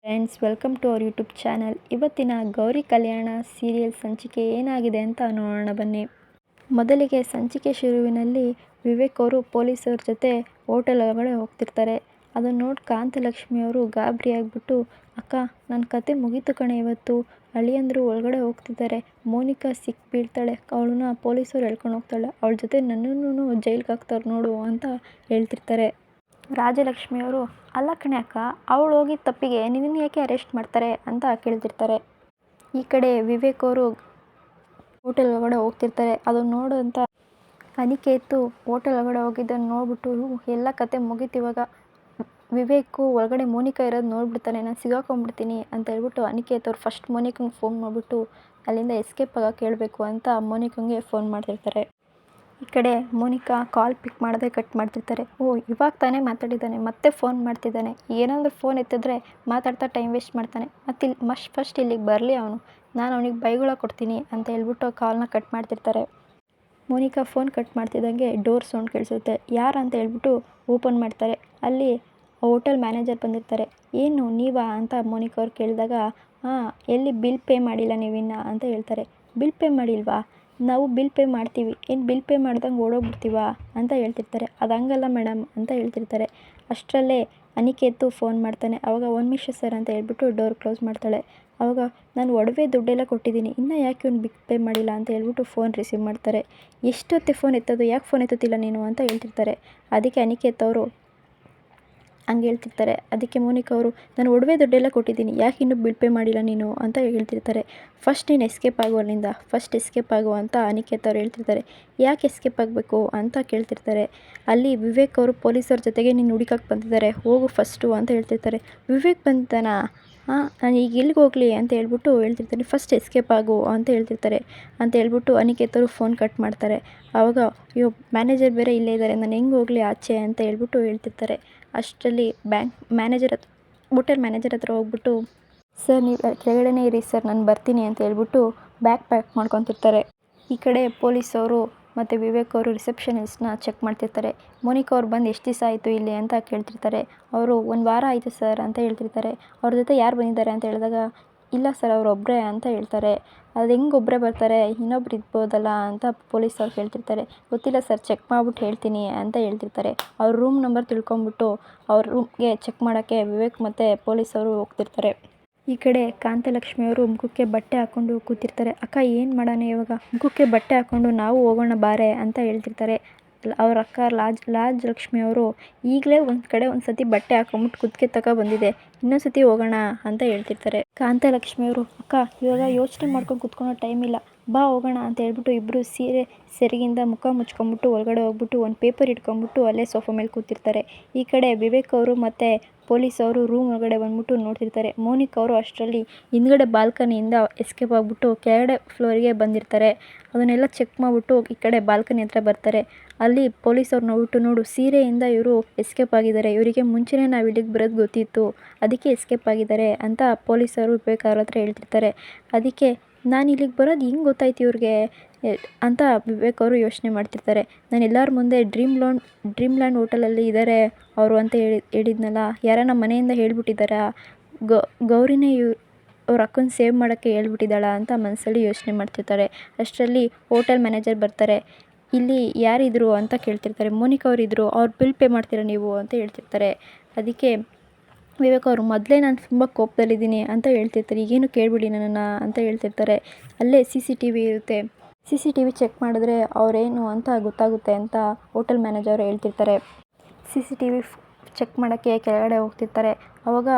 Friends, welcome to our YouTube channel. ಇವತ್ತಿನ ಗೌರಿ ಕಲ್ಯಾಣ serial ಸಂಚಿಕೆ ಏನಾಗಿದೆ ಅಂತ ನೋಡೋಣ ಬನ್ನಿ. ಮೊದಲಿಗೆ ಸಂಚಿಕೆ ಶುರುವಿನಲ್ಲಿ ವಿವೇಕ್ ಅವರು ಪೊಲೀಸರ ಜೊತೆ ಹೋಟೆಲ್ ಒಳಗಡೆ ಹೋಗ್ತಿರ್ತಾರೆ. ಅದನ್ನು ನೋಡಿ ಕಾಂತಲಕ್ಷ್ಮಿ ಅವರು ಗಾಬರಿ ಆಗಿಬಿಟ್ಟು, ಅಕ್ಕ ನನ್ನ ಕತೆ ಮುಗೀತು ಕಣೆ, ಇವತ್ತು ಅಳಿಯಂದರು ಒಳಗಡೆ ಹೋಗ್ತಿದ್ದಾರೆ, ಮೋನಿಕಾ ಸಿಕ್ ಬೀಳ್ತಾಳೆ, ಅವಳನ್ನ ಪೊಲೀಸರು ಎಳ್ಕೊಂಡು ಹೋಗ್ತಾಳೆ, ಅವಳ ಜೊತೆ ನನ್ನನ್ನು ಜೈಲಿಗೆ ಹಾಕ್ತಾರೆ ನೋಡು ಅಂತ ಹೇಳ್ತಿರ್ತಾರೆ. ರಾಜಲಕ್ಷ್ಮಿಯವರು, ಅಲ್ಲ ಕಣೆ ಅಕ್ಕ, ಅವಳು ಹೋಗಿದ್ದ ತಪ್ಪಿಗೆ ನಿನ್ನನ್ನು ಯಾಕೆ ಅರೆಸ್ಟ್ ಮಾಡ್ತಾರೆ ಅಂತ ಕೇಳ್ತಿರ್ತಾರೆ. ಈ ಕಡೆ ವಿವೇಕ್ ಅವರು ಹೋಟೆಲ್ ಒಳಗಡೆ ಹೋಗ್ತಿರ್ತಾರೆ. ಅದನ್ನು ನೋಡೋಂಥ ಅನಿಕೇತು ಹೋಟೆಲ್ ಒಳಗಡೆ ಹೋಗಿದ್ದನ್ನು ನೋಡ್ಬಿಟ್ಟು, ಎಲ್ಲ ಕತೆ ಮುಗೀತು ಇವಾಗ, ವಿವೇಕು ಒಳಗಡೆ ಮೋನಿಕಾ ಇರೋದು ನೋಡ್ಬಿಡ್ತಾನೆ, ನಾನು ಸಿಗಾಕೊಂಡ್ಬಿಡ್ತೀನಿ ಅಂತ ಹೇಳ್ಬಿಟ್ಟು ಅನಿಕೇತ್ ಅವ್ರು ಫಸ್ಟ್ ಮೋನಿಕಂಗೆ ಫೋನ್ ಮಾಡಿಬಿಟ್ಟು ಅಲ್ಲಿಂದ ಎಸ್ಕೇಪ್ ಆಗೋಕೆ ಹೇಳಬೇಕು ಅಂತ ಮೋನಿಕಂಗೆ ಫೋನ್ ಮಾಡ್ತಿರ್ತಾರೆ. ಈ ಕಡೆ ಮೋನಿಕಾ ಕಾಲ್ ಪಿಕ್ ಮಾಡದೆ ಕಟ್ ಮಾಡ್ತಿರ್ತಾರೆ. ಇವಾಗ ತಾನೇ ಮಾತಾಡಿದ್ದಾನೆ, ಮತ್ತೆ ಫೋನ್ ಮಾಡ್ತಿದ್ದಾನೆ, ಏನಾದರೂ ಫೋನ್ ಎತ್ತಿದ್ರೆ ಮಾತಾಡ್ತಾ ಟೈಮ್ ವೇಸ್ಟ್ ಮಾಡ್ತಾನೆ, ಫಸ್ಟ್ ಇಲ್ಲಿಗೆ ಬರಲಿ ಅವನು, ನಾನು ಅವನಿಗೆ ಬೈಗುಳ ಕೊಡ್ತೀನಿ ಅಂತ ಹೇಳ್ಬಿಟ್ಟು ಕಾಲ್ನ ಕಟ್ ಮಾಡ್ತಿರ್ತಾರೆ. ಮೋನಿಕಾ ಫೋನ್ ಕಟ್ ಮಾಡ್ತಿದ್ದಂಗೆ ಡೋರ್ ಸೌಂಡ್ ಕೇಳಿಸುತ್ತೆ. ಯಾರು ಅಂತ ಹೇಳ್ಬಿಟ್ಟು ಓಪನ್ ಮಾಡ್ತಾರೆ. ಅಲ್ಲಿ ಹೋಟೆಲ್ ಮ್ಯಾನೇಜರ್ ಬಂದಿರ್ತಾರೆ. ಏನು ನೀವಾ ಅಂತ ಮೋನಿಕಾ ಅವ್ರು ಕೇಳಿದಾಗ, ಹಾಂ, ಎಲ್ಲಿ ಬಿಲ್ ಪೇ ಮಾಡಿಲ್ಲ ನೀವಿನ್ನ ಅಂತ ಹೇಳ್ತಾರೆ. ಬಿಲ್ ಪೇ ಮಾಡಿಲ್ವಾ? ನಾವು ಬಿಲ್ ಪೇ ಮಾಡ್ತೀವಿ, ಏನು ಬಿಲ್ ಪೇ ಮಾಡ್ದಂಗೆ ಓಡೋಗ್ಬಿಡ್ತೀವಾ ಅಂತ ಹೇಳ್ತಿರ್ತಾರೆ. ಅದು ಹಂಗಲ್ಲ ಮೇಡಮ್ ಅಂತ ಹೇಳ್ತಿರ್ತಾರೆ. ಅಷ್ಟರಲ್ಲೇ ಅನಿಕೇತು ಫೋನ್ ಮಾಡ್ತಾನೆ. ಆವಾಗ 1 ನಿಮಿಷ ಸರ್ ಅಂತ ಹೇಳ್ಬಿಟ್ಟು ಡೋರ್ ಕ್ಲೋಸ್ ಮಾಡ್ತಾಳೆ. ಆವಾಗ ನಾನು ಒಡವೆ ದುಡ್ಡೆಲ್ಲ ಕೊಟ್ಟಿದ್ದೀನಿ, ಇನ್ನೂ ಯಾಕೆ ಇವ್ನು ಬಿಲ್ ಪೇ ಮಾಡಿಲ್ಲ ಅಂತ ಹೇಳ್ಬಿಟ್ಟು ಫೋನ್ ರಿಸೀವ್ ಮಾಡ್ತಾರೆ. ಎಷ್ಟೊತ್ತೆ ಫೋನ್ ಎತ್ತೋದು, ಯಾಕೆ ಫೋನ್ ಎತ್ತುತ್ತಿಲ್ಲ ನೀನು ಅಂತ ಹೇಳ್ತಿರ್ತಾರೆ. ಅದಕ್ಕೆ ಅನಿಕೇತ್ ಅವರು ಹಂಗೆ ಹೇಳ್ತಿರ್ತಾರೆ. ಅದಕ್ಕೆ ಮೋನಿಕಾ ಅವರು, ನಾನು ಒಡವೆ ದುಡ್ಡೆಲ್ಲ ಕೊಟ್ಟಿದ್ದೀನಿ, ಯಾಕೆ ಇನ್ನೂ ಬಿಲ್ ಪೇ ಮಾಡಿಲ್ಲ ನೀನು ಅಂತ ಹೇಳ್ತಿರ್ತಾರೆ. ಫಸ್ಟ್ ನೀನು ಎಸ್ಕೇಪ್ ಆಗು ಅಲ್ಲಿಂದ, ಫಸ್ಟ್ ಎಸ್ಕೇಪ್ ಆಗು ಅಂತ ಅನಿಕೇತ್ ಅವ್ರು ಹೇಳ್ತಿರ್ತಾರೆ. ಯಾಕೆ ಎಸ್ಕೇಪ್ ಆಗಬೇಕು ಅಂತ ಕೇಳ್ತಿರ್ತಾರೆ. ಅಲ್ಲಿ ವಿವೇಕ್ ಅವರು ಪೊಲೀಸರ ಜೊತೆಗೆ ನೀನು ಹುಡುಕಕ್ಕೆ ಬಂದಿದ್ದಾರೆ, ಹೋಗು ಫಸ್ಟು ಅಂತ ಹೇಳ್ತಿರ್ತಾರೆ. ವಿವೇಕ್ ಬಂದಿದ್ದಾನಾ? ನಾನು ಈಗ ಎಲ್ಲಿಗೆ ಹೋಗಲಿ ಅಂತ ಹೇಳ್ಬಿಟ್ಟು ಹೇಳ್ತಿರ್ತಾರೆ. ಫಸ್ಟ್ ಎಸ್ಕೇಪ್ ಆಗು ಅಂತ ಹೇಳ್ತಿರ್ತಾರೆ. ಅಂತ ಹೇಳ್ಬಿಟ್ಟು ಅನಿಕೇತ್ ಅವರು ಫೋನ್ ಕಟ್ ಮಾಡ್ತಾರೆ. ಆವಾಗ ಅಯ್ಯೋ, ಮ್ಯಾನೇಜರ್ ಬೇರೆ ಇಲ್ಲೇ ಇದ್ದಾರೆ, ನಾನು ಹೆಂಗೆ ಹೋಗಲಿ ಆಚೆ ಅಂತ ಹೇಳ್ಬಿಟ್ಟು ಹೇಳ್ತಿರ್ತಾರೆ. ಅಷ್ಟರಲ್ಲಿ ಹೋಟೆಲ್ ಮ್ಯಾನೇಜರ್ ಹತ್ರ ಹೋಗ್ಬಿಟ್ಟು, ಸರ್ ನೀವು ಕೆಳಗಡೆನೇ ಇರಿ ಸರ್, ನಾನು ಬರ್ತೀನಿ ಅಂತ ಹೇಳ್ಬಿಟ್ಟು ಬ್ಯಾಗ್ ಪ್ಯಾಕ್ ಮಾಡ್ಕೊತಿರ್ತಾರೆ. ಈ ಕಡೆ ಪೊಲೀಸವರು ಮತ್ತು ವಿವೇಕ್ ಅವರು ರಿಸೆಪ್ಷನಿಸ್ಟ್ನ ಚೆಕ್ ಮಾಡ್ತಿರ್ತಾರೆ. ಮೋನಿಕಾ ಅವ್ರು ಬಂದು ಎಷ್ಟು ದಿವಸ ಆಯಿತು ಇಲ್ಲಿ ಅಂತ ಕೇಳ್ತಿರ್ತಾರೆ. ಅವರು 1 ವಾರ ಆಯಿತು ಸರ್ ಅಂತ ಹೇಳ್ತಿರ್ತಾರೆ. ಅವ್ರ ಜೊತೆ ಯಾರು ಬಂದಿದ್ದಾರೆ ಅಂತ ಹೇಳಿದಾಗ, ಇಲ್ಲ ಸರ್ ಅವ್ರು ಒಬ್ಬರೇ ಅಂತ ಹೇಳ್ತಾರೆ. ಅದು ಹೆಂಗೆ ಒಬ್ಬರೇ ಬರ್ತಾರೆ, ಇನ್ನೊಬ್ರು ಇರ್ಬೋದಲ್ಲ ಅಂತ ಪೊಲೀಸವ್ರು ಕೇಳ್ತಿರ್ತಾರೆ. ಗೊತ್ತಿಲ್ಲ ಸರ್, ಚೆಕ್ ಮಾಡ್ಬಿಟ್ಟು ಹೇಳ್ತೀನಿ ಅಂತ ಹೇಳ್ತಿರ್ತಾರೆ. ಅವ್ರ ರೂಮ್ ನಂಬರ್ ತಿಳ್ಕೊಂಬಿಟ್ಟು ಅವ್ರ ರೂಮ್ಗೆ ಚೆಕ್ ಮಾಡೋಕ್ಕೆ ವಿವೇಕ್ ಮತ್ತು ಪೊಲೀಸವರು ಹೋಗ್ತಿರ್ತಾರೆ. ಈ ಕಡೆ ಕಾಂತಲಕ್ಷ್ಮಿಯವರು ಮುಖಕ್ಕೆ ಬಟ್ಟೆ ಹಾಕ್ಕೊಂಡು ಕೂತಿರ್ತಾರೆ. ಅಕ್ಕ ಏನು ಮಾಡೋಣ ಇವಾಗ, ಮುಖಕ್ಕೆ ಬಟ್ಟೆ ಹಾಕ್ಕೊಂಡು ನಾವು ಹೋಗೋಣ ಬಾರೆ ಅಂತ ಹೇಳ್ತಿರ್ತಾರೆ. ಅವ್ರ ಅಕ್ಕ ರಾಜಲಕ್ಷ್ಮಿಯವರು, ಈಗಲೇ ಒಂದು ಕಡೆ ಒಂದು ಸತಿ ಬಟ್ಟೆ ಹಾಕೊಂಬಿಟ್ಟು ಕುತ್ತಿಗೆ ತಗೋ ಬಂದಿದೆ, ಇನ್ನೊಂದು ಸತಿ ಹೋಗೋಣ ಅಂತ ಹೇಳ್ತಿರ್ತಾರೆ. ಕಾಂತಲಕ್ಷ್ಮಿಯವರು, ಅಕ್ಕ ಇವಾಗ ಯೋಚನೆ ಮಾಡ್ಕೊಂಡು ಕುತ್ಕೊಳ್ಳೋ ಟೈಮ್ ಇಲ್ಲ, ಬಾ ಹೋಗೋಣ ಅಂತ ಹೇಳ್ಬಿಟ್ಟು ಇಬ್ಬರು ಸೀರೆ ಸೆರಗಿಂದ ಮುಖ ಮುಚ್ಕೊಂಬಿಟ್ಟು ಒಳಗಡೆ ಹೋಗ್ಬಿಟ್ಟು ಒಂದು ಪೇಪರ್ ಇಟ್ಕೊಂಬಿಟ್ಟು ಅಲ್ಲೇ ಸೋಫಾ ಮೇಲೆ ಕೂತಿರ್ತಾರೆ. ಈ ಕಡೆ ವಿವೇಕ್ ಅವರು ಮತ್ತು ಪೊಲೀಸ್ ಅವರು ರೂಮ್ ಒಳಗಡೆ ಬಂದ್ಬಿಟ್ಟು ನೋಡ್ತಿರ್ತಾರೆ. ಮೋನಿಕಾ ಅವರು ಅಷ್ಟರಲ್ಲಿ ಹಿಂದ್ಗಡೆ ಬಾಲ್ಕನಿಯಿಂದ ಎಸ್ಕೇಪ್ ಆಗಿಬಿಟ್ಟು ಕೆಳಗಡೆ ಫ್ಲೋರಿಗೆ ಬಂದಿರ್ತಾರೆ. ಅದನ್ನೆಲ್ಲ ಚೆಕ್ ಮಾಡಿಬಿಟ್ಟು ಈ ಕಡೆ ಬಾಲ್ಕನಿ ಹತ್ರ ಬರ್ತಾರೆ. ಅಲ್ಲಿ ಪೊಲೀಸವ್ರು ನೋಡ್ಬಿಟ್ಟು, ನೋಡು ಸೀರೆಯಿಂದ ಇವರು ಎಸ್ಕೇಪ್ ಆಗಿದ್ದಾರೆ, ಇವರಿಗೆ ಮುಂಚೆನೇ ನಾವು ಇಲ್ಲಿಗೆ ಬರೋದು ಗೊತ್ತಿತ್ತು, ಅದಕ್ಕೆ ಎಸ್ಕೇಪ್ ಆಗಿದ್ದಾರೆ ಅಂತ ಪೊಲೀಸರು ವಿವೇಕ್ ಅವ್ರ ಹತ್ರ ಹೇಳ್ತಿರ್ತಾರೆ. ಅದಕ್ಕೆ ನಾನು ಇಲ್ಲಿಗೆ ಬರೋದು ಹೆಂಗೆ ಗೊತ್ತಾಯ್ತು ಇವ್ರಿಗೆ ಅಂತ ವಿವೇಕ್ ಅವರು ಯೋಚನೆ ಮಾಡ್ತಿರ್ತಾರೆ. ನಾನು ಎಲ್ಲರ ಮುಂದೆ ಡ್ರೀಮ್ ಲ್ಯಾಂಡ್ ಹೋಟೆಲಲ್ಲಿ ಇದ್ದಾರೆ ಅವರು ಅಂತ ಹೇಳಿದ್ನಲ್ಲ, ಯಾರನ್ನ ಮನೆಯಿಂದ ಹೇಳ್ಬಿಟ್ಟಿದ್ದಾರಾ, ಗೌರಿನೇ ಅವ್ರ ಅಕ್ಕನ ಸೇವ್ ಮಾಡೋಕ್ಕೆ ಹೇಳ್ಬಿಟ್ಟಿದ್ದಾಳ ಅಂತ ಮನಸ್ಸಲ್ಲಿ ಯೋಚನೆ ಮಾಡ್ತಿರ್ತಾರೆ. ಅಷ್ಟರಲ್ಲಿ ಹೋಟೆಲ್ ಮ್ಯಾನೇಜರ್ ಬರ್ತಾರೆ. ಇಲ್ಲಿ ಯಾರಿದ್ರು ಅಂತ ಕೇಳ್ತಿರ್ತಾರೆ. ಮೋನಿಕಾ ಅವರಿದ್ದರು, ಅವ್ರು ಬಿಲ್ ಪೇ ಮಾಡ್ತೀರಾ ನೀವು ಅಂತ ಹೇಳ್ತಿರ್ತಾರೆ. ಅದಕ್ಕೆ ವಿವೇಕ್ ಅವರು, ಮೊದಲೇ ನಾನು ತುಂಬ ಕೋಪದಲ್ಲಿದ್ದೀನಿ ಅಂತ ಹೇಳ್ತಿರ್ತಾರೆ, ಈಗೇನು ಕೇಳಿಬಿಡಿ ನನ್ನನ್ನು ಅಂತ ಹೇಳ್ತಿರ್ತಾರೆ. ಅಲ್ಲೇ CCTV ಇರುತ್ತೆ, CCTV ಚೆಕ್ ಮಾಡಿದ್ರೆ ಅವರೇನು ಅಂತ ಗೊತ್ತಾಗುತ್ತೆ ಅಂತ ಹೋಟೆಲ್ ಮ್ಯಾನೇಜರ್ ಹೇಳ್ತಿರ್ತಾರೆ. CCTV ಚೆಕ್ ಮಾಡೋಕ್ಕೆ ಕೆಳಗಡೆ ಹೋಗ್ತಿರ್ತಾರೆ. ಆವಾಗ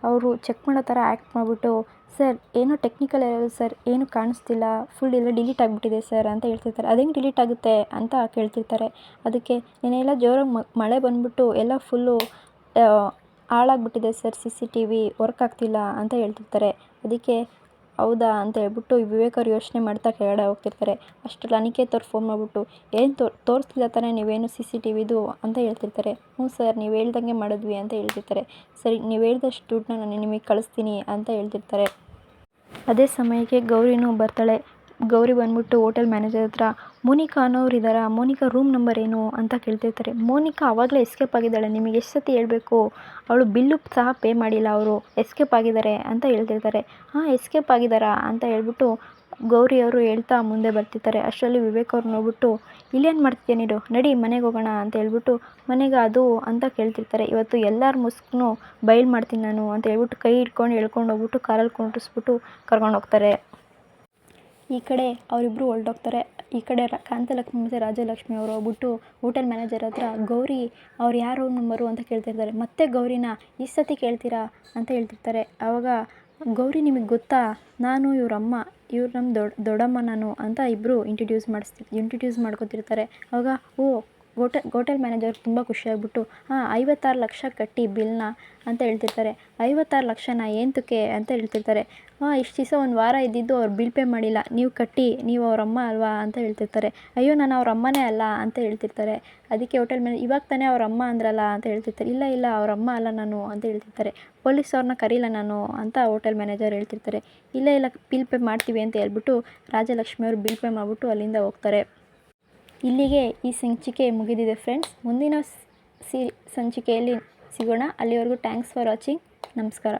ಅವರು ಚೆಕ್ ಮಾಡೋ ಥರ ಆ್ಯಕ್ಟ್ ಮಾಡಿಬಿಟ್ಟು, ಸರ್ ಏನೋ ಟೆಕ್ನಿಕಲ್ ಇರೋದು ಸರ್, ಏನು ಕಾಣಿಸ್ತಿಲ್ಲ, ಫುಲ್ ಎಲ್ಲ ಡಿಲೀಟ್ ಆಗಿಬಿಟ್ಟಿದೆ ಸರ್ ಅಂತ ಹೇಳ್ತಿರ್ತಾರೆ. ಅದು ಹೆಂಗೆ ಡಿಲೀಟ್ ಆಗುತ್ತೆ ಅಂತ ಕೇಳ್ತಿರ್ತಾರೆ. ಅದಕ್ಕೆ ನೆನ್ನೆಲ್ಲ ಜೋರಾಗಿ ಮಳೆ ಬಂದುಬಿಟ್ಟು ಎಲ್ಲ ಫುಲ್ಲು ಹಾಳಾಗ್ಬಿಟ್ಟಿದೆ ಸರ್, CCTV ವರ್ಕ್ ಆಗ್ತಿಲ್ಲ ಅಂತ ಹೇಳ್ತಿರ್ತಾರೆ. ಅದಕ್ಕೆ ಹೌದಾ ಅಂತ ಹೇಳ್ಬಿಟ್ಟು ವಿವೇಕ್ ಅವ್ರು ಯೋಚನೆ ಮಾಡ್ತಾ ಕೆಳಗಡೆ ಹೋಗ್ತಿರ್ತಾರೆ. ಅಷ್ಟರಲ್ಲಿ ಅನಿಕೇತ್ ಅವ್ರು ಫೋನ್ ಮಾಡಿಬಿಟ್ಟು, ಏನು ತೋರಿಸ್ತಿಲ್ಲ ತಾನೇ ನೀವೇನು CCTVದು ಅಂತ ಹೇಳ್ತಿರ್ತಾರೆ. ಹ್ಞೂ ಸರ್, ನೀವು ಹೇಳ್ದಂಗೆ ಮಾಡಿದ್ವಿ ಅಂತ ಹೇಳ್ತಿರ್ತಾರೆ. ಸರಿ, ನೀವು ಹೇಳ್ದಷ್ಟು ದುಡ್ಡನ್ನ ನಾನು ನಿಮಗೆ ಕಳಿಸ್ತೀನಿ ಅಂತ ಹೇಳ್ತಿರ್ತಾರೆ. ಅದೇ ಸಮಯಕ್ಕೆ ಗೌರಿನೂ ಬರ್ತಾಳೆ. ಗೌರಿ ಬಂದ್ಬಿಟ್ಟು ಹೋಟೆಲ್ ಮ್ಯಾನೇಜರ್ ಹತ್ರ ಮೋನಿಕಾ ಅನ್ನೋರು ಇದ್ದಾರಾ, ಮೋನಿಕಾ ರೂಮ್ ನಂಬರ್ ಏನು ಅಂತ ಕೇಳ್ತಿರ್ತಾರೆ. ಮೋನಿಕಾ ಆವಾಗಲೇ ಎಸ್ಕೇಪ್ ಆಗಿದ್ದಾಳೆ, ನಿಮಗೆ ಎಷ್ಟು ಸತಿ ಹೇಳಬೇಕು, ಅವಳು ಬಿಲ್ಲು ಸಹ ಪೇ ಮಾಡಿಲ್ಲ, ಅವರು ಎಸ್ಕೇಪ್ ಆಗಿದ್ದಾರೆ ಅಂತ ಹೇಳ್ತಿರ್ತಾರೆ. ಹಾಂ ಎಸ್ಕೇಪ್ ಆಗಿದ್ದಾರಾ ಅಂತ ಹೇಳ್ಬಿಟ್ಟು ಗೌರಿ ಅವರು ಹೇಳ್ತಾ ಮುಂದೆ ಬರ್ತಿರ್ತಾರೆ. ಅಷ್ಟರಲ್ಲಿ ವಿವೇಕ್ ಅವ್ರು ನೋಡ್ಬಿಟ್ಟು ಇಲ್ಲೇನು ಮಾಡ್ತಿದ್ಯಾ ನೀನು, ನಡಿ ಮನೆಗೆ ಹೋಗೋಣ ಅಂತ ಹೇಳ್ಬಿಟ್ಟು ಮನೆಗೆ ಅದು ಅಂತ ಕೇಳ್ತಿರ್ತಾರೆ. ಇವತ್ತು ಎಲ್ಲರ ಮುಸ್ಕನ್ನು ಬಯಲು ಮಾಡ್ತೀನಿ ನಾನು ಅಂತ ಹೇಳ್ಬಿಟ್ಟು ಕೈ ಹಿಡ್ಕೊಂಡು ಎಳ್ಕೊಂಡು ಹೋಗ್ಬಿಟ್ಟು ಕಾರಲ್ಲಿ ಕುಂಟಿಸ್ಬಿಟ್ಟು ಕರ್ಕೊಂಡು ಹೋಗ್ತಾರೆ. ಈ ಕಡೆ ಅವರಿಬ್ಬರು ಹೊರಟೋಗ್ತಾರೆ. ಈ ಕಡೆ ಕಾಂತಲಕ್ಷ್ಮಿ ಮತ್ತು ರಾಜಲಕ್ಷ್ಮಿ ಅವರು ಹೋಗ್ಬಿಟ್ಟು ಹೋಟೆಲ್ ಮ್ಯಾನೇಜರ್ ಹತ್ರ ಗೌರಿ ಅವ್ರು ಯಾರು ರೂಮ್ ನಂಬರು ಅಂತ ಕೇಳ್ತಿರ್ತಾರೆ. ಮತ್ತೆ ಗೌರಿನ ಈ ಸತಿ ಕೇಳ್ತೀರಾ ಅಂತ ಹೇಳ್ತಿರ್ತಾರೆ. ಆವಾಗ ಗೌರಿ ನಿಮಗೆ ಗೊತ್ತಾ, ನಾನು ಇವರಮ್ಮ, ಇವ್ರು ನಮ್ಮ ದೊಡ್ಡಮ್ಮ ನಾನು ಅಂತ ಇಬ್ಬರು ಇಂಟ್ರಡ್ಯೂಸ್ ಮಾಡ್ಕೊತಿರ್ತಾರೆ. ಆವಾಗ ಹೋಟೆಲ್ ಮ್ಯಾನೇಜರ್ ತುಂಬ ಖುಷಿಯಾಗ್ಬಿಟ್ಟು ಹಾಂ 56 ಲಕ್ಷ ಕಟ್ಟಿ ಬಿಲ್ನ ಅಂತ ಹೇಳ್ತಿರ್ತಾರೆ. 56 ಲಕ್ಷನ ಏಂತಕ್ಕೆ ಅಂತ ಹೇಳ್ತಿರ್ತಾರೆ. ಹಾಂ ಇಷ್ಟು ದಿವಸ ಒಂದು ವಾರ ಇದ್ದಿದ್ದು ಅವ್ರು ಬಿಲ್ ಪೇ ಮಾಡಿಲ್ಲ, ನೀವು ಕಟ್ಟಿ, ನೀವು ಅವ್ರ ಅಮ್ಮ ಅಲ್ವಾ ಅಂತ ಹೇಳ್ತಿರ್ತಾರೆ. ಅಯ್ಯೋ ನಾನು ಅವ್ರ ಅಮ್ಮನೇ ಅಲ್ಲ ಅಂತ ಹೇಳ್ತಿರ್ತಾರೆ. ಅದಕ್ಕೆ ಹೋಟೆಲ್ ಮ್ಯಾನೇಜರ್ ಇವಾಗ ತಾನೇ ಅವ್ರ ಅಮ್ಮ ಅಂದ್ರಲ್ಲ ಅಂತ ಹೇಳ್ತಿರ್ತಾರೆ. ಇಲ್ಲ ಅವ್ರ ಅಮ್ಮ ಅಲ್ಲ ನಾನು ಅಂತ ಹೇಳ್ತಿರ್ತಾರೆ. ಪೊಲೀಸವ್ರನ್ನ ಕರೀಲ ನಾನು ಅಂತ ಹೋಟೆಲ್ ಮ್ಯಾನೇಜರ್ ಹೇಳ್ತಿರ್ತಾರೆ. ಇಲ್ಲ ಬಿಲ್ ಪೇ ಮಾಡ್ತೀವಿ ಅಂತ ಹೇಳ್ಬಿಟ್ಟು ರಾಜಲಕ್ಷ್ಮಿ ಅವರು ಬಿಲ್ ಪೇ ಮಾಡಿಬಿಟ್ಟು ಅಲ್ಲಿಂದ ಹೋಗ್ತಾರೆ. ಇಲ್ಲಿಗೆ ಈ ಸಂಚಿಕೆ ಮುಗಿದಿದೆ ಫ್ರೆಂಡ್ಸ್. ಮುಂದಿನ ಸಂಚಿಕೆಯಲ್ಲಿ ಸಿಗೋಣ. ಅಲ್ಲಿವರೆಗೂ ಥ್ಯಾಂಕ್ಸ್ ಫಾರ್ ವಾಚಿಂಗ್. ನಮಸ್ಕಾರ.